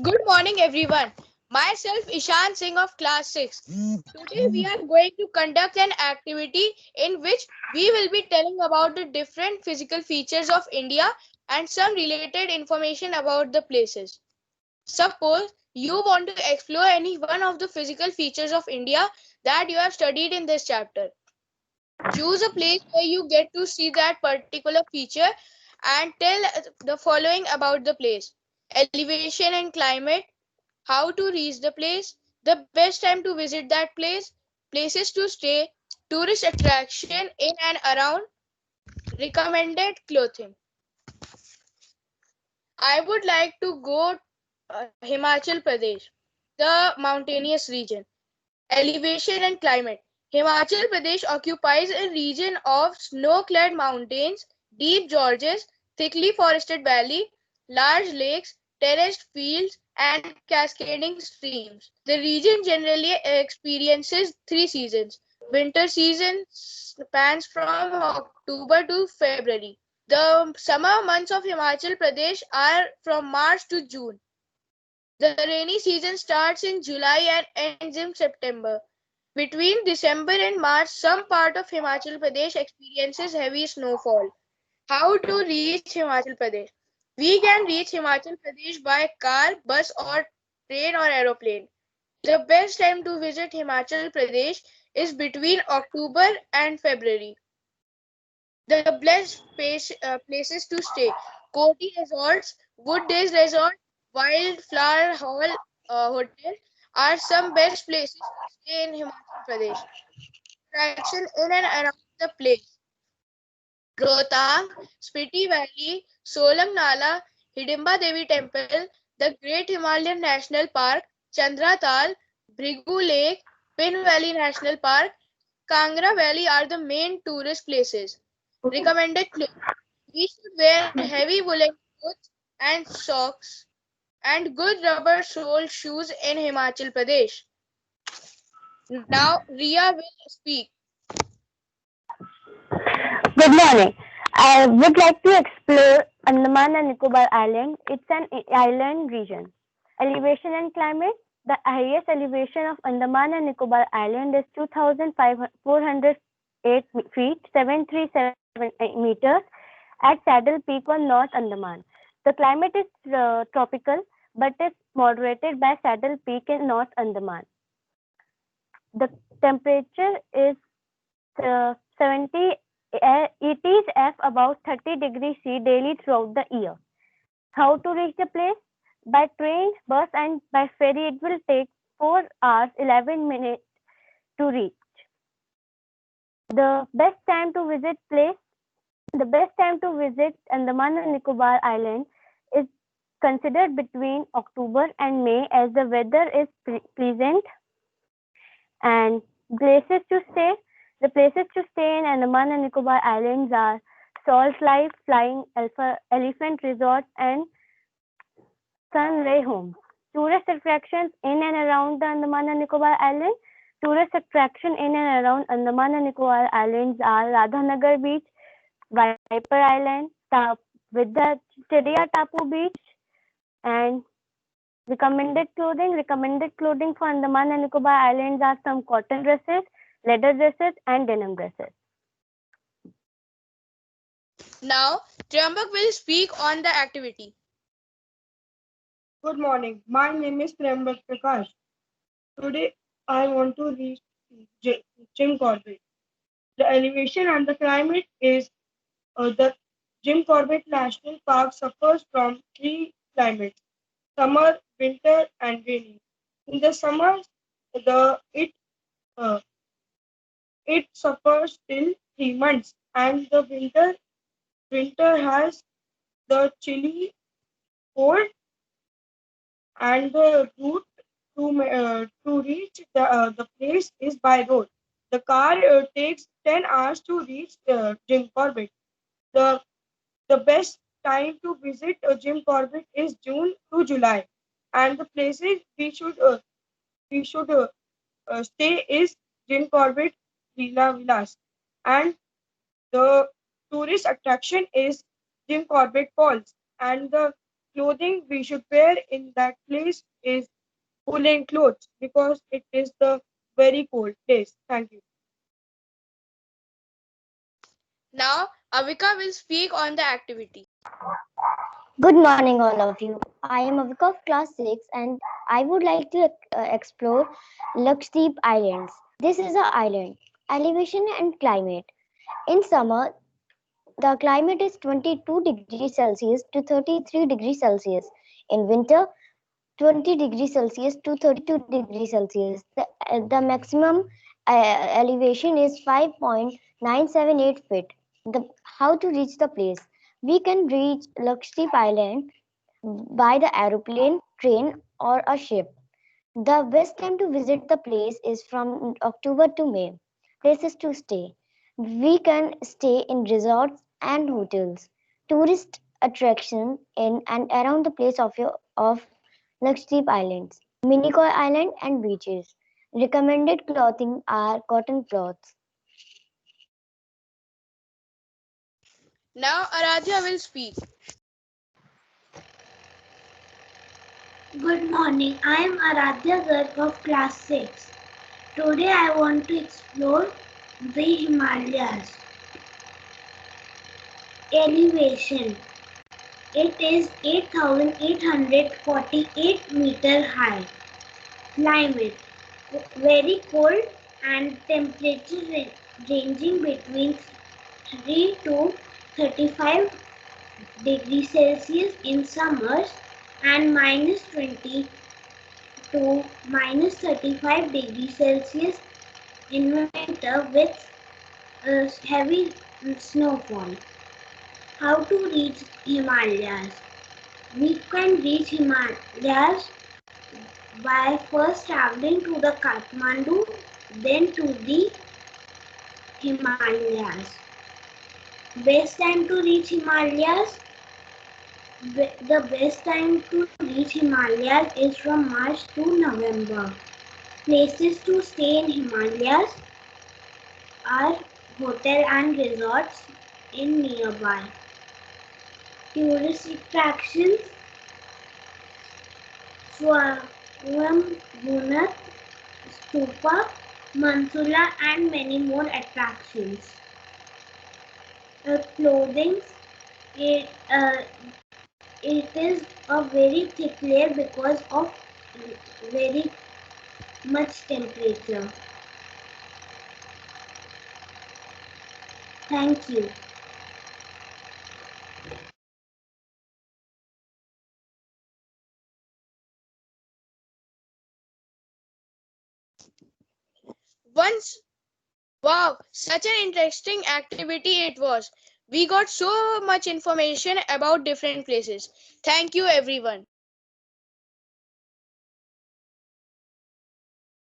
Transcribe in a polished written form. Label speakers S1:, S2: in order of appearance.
S1: Good morning, everyone. Myself, Ishan Singh of Class 6. Today, we are going to conduct an activity in which we will be telling about the different physical features of India and some related information about the places. Suppose you want to explore any one of the physical features of India that you have studied in this chapter. Choose a place where you get to see that particular feature and tell the following about the place: elevation and climate, how to reach the place, the best time to visit that place, places to stay, tourist attraction in and around, recommended clothing. I would like to go Himachal Pradesh, the mountainous region. Elevation and climate. Himachal Pradesh occupies a region of snow-clad mountains, deep gorges, thickly forested valley, large lakes, terraced fields, and cascading streams. The region generally experiences three seasons. Winter season spans from October to February. The summer months of Himachal Pradesh are from March to June. The rainy season starts in July and ends in September. Between December and March, some part of Himachal Pradesh experiences heavy snowfall. How to reach Himachal Pradesh? We can reach Himachal Pradesh by car, bus, or train or aeroplane. The best time to visit Himachal Pradesh is between October and February. The places to stay: Koti Resorts, Wood Days Resort, Wildflower Hall Hotel are some best places to stay in Himachal Pradesh. Attraction in and around the place: Rohtang, Spiti Valley, Solang Nala, Hidimba Devi Temple, the Great Himalayan National Park, Chandratal, Bhrigu Lake, Pin Valley National Park, Kangra Valley are the main tourist places. Recommended clothes: we should wear heavy woolen clothes and socks and good rubber sole shoes in Himachal Pradesh. Now Ria will speak.
S2: Good morning. I would like to explore Andaman and Nicobar Island. It's an island region. Elevation and climate. The highest elevation of Andaman and Nicobar Island is 2,408 feet, 737 meters at Saddle Peak on North Andaman. The climate is tropical but is moderated by Saddle Peak in North Andaman. The temperature is 70 it is F about 30 degrees C daily throughout the year. How to reach the place? By train, bus and by ferry it will take 4 hours 11 minutes to reach. The best time to visit place? The best time to visit Andaman and Nicobar Island is considered between October and May as the weather is pleasant. And places to stay. The places to stay in Andaman and Nicobar Islands are Salt Life, Flying Elephant Resort, and Sunray Homes. Tourist attractions in and around the Andaman and Nicobar Island. Tourist attraction in and around Andaman and Nicobar Islands are Radhanagar Beach, Viper Island, Vidyacharia Tapu Beach, and recommended clothing. Recommended clothing for Andaman and Nicobar Islands are some cotton dresses, leather dresses, and denim dresses.
S1: Now Triambak will speak on the activity.
S3: Good morning. My name is Prembhat Prakash. Today I want to reach Jim Corbett. The elevation and the climate is the Jim Corbett National Park suffers from three climates: summer, winter, and rainy. In the summer, the uh, it suffers till 3 months, and the winter has the chilly cold, and the route to reach the place is by road. The car takes 10 hours to reach Jim Corbett. The the best time to visit Jim Corbett is June to July, and the places we should stay is Jim Corbett Villa Villas, and the tourist attraction is Jim Corbett Falls, and the clothing we should wear in that place is woolen clothes because it is the very cold place. Thank you.
S1: Now, Avika will speak on the activity.
S2: Good morning, all of you. I am Avika of class 6 and I would like to explore Lakshadweep Islands. This is an island. Elevation and climate. In summer, the climate is 22 degrees Celsius to 33 degrees Celsius. In winter, 20 degrees Celsius to 32 degrees Celsius. The maximum elevation is 5.978 feet. How to reach the place? We can reach Lakshadweep Island by the aeroplane, train, or a ship. The best time to visit the place is from October to May. Places to stay. We can stay in resorts and hotels. Tourist attraction in and around the place of Lakshadweep Islands. Minicoy Island and beaches. Recommended clothing are cotton cloths.
S1: Now, Aradhya will speak.
S4: Good morning. I am Aradhya Garg of class 6. Today I want to explore the Himalayas. Elevation. It is 8,848 meter high. Climate. Very cold and temperature ranging between 3 to 35 degrees Celsius in summers and -20 to -35 degrees Celsius in winter with heavy snowfall. How to reach Himalayas? We can reach Himalayas by first traveling to the Kathmandu, then to the Himalayas. Best time to reach Himalayas? The best time to reach Himalayas is from March to November. Places to stay in Himalayas are hotel and resorts in nearby. Tourist attractions: Swayambhunath Stupa, Mansula, and many more attractions. Clothing: it is a very thick layer because of very much temperature. Thank you.
S1: Once, wow, such an interesting activity it was. We got so much information about different places. Thank you, everyone.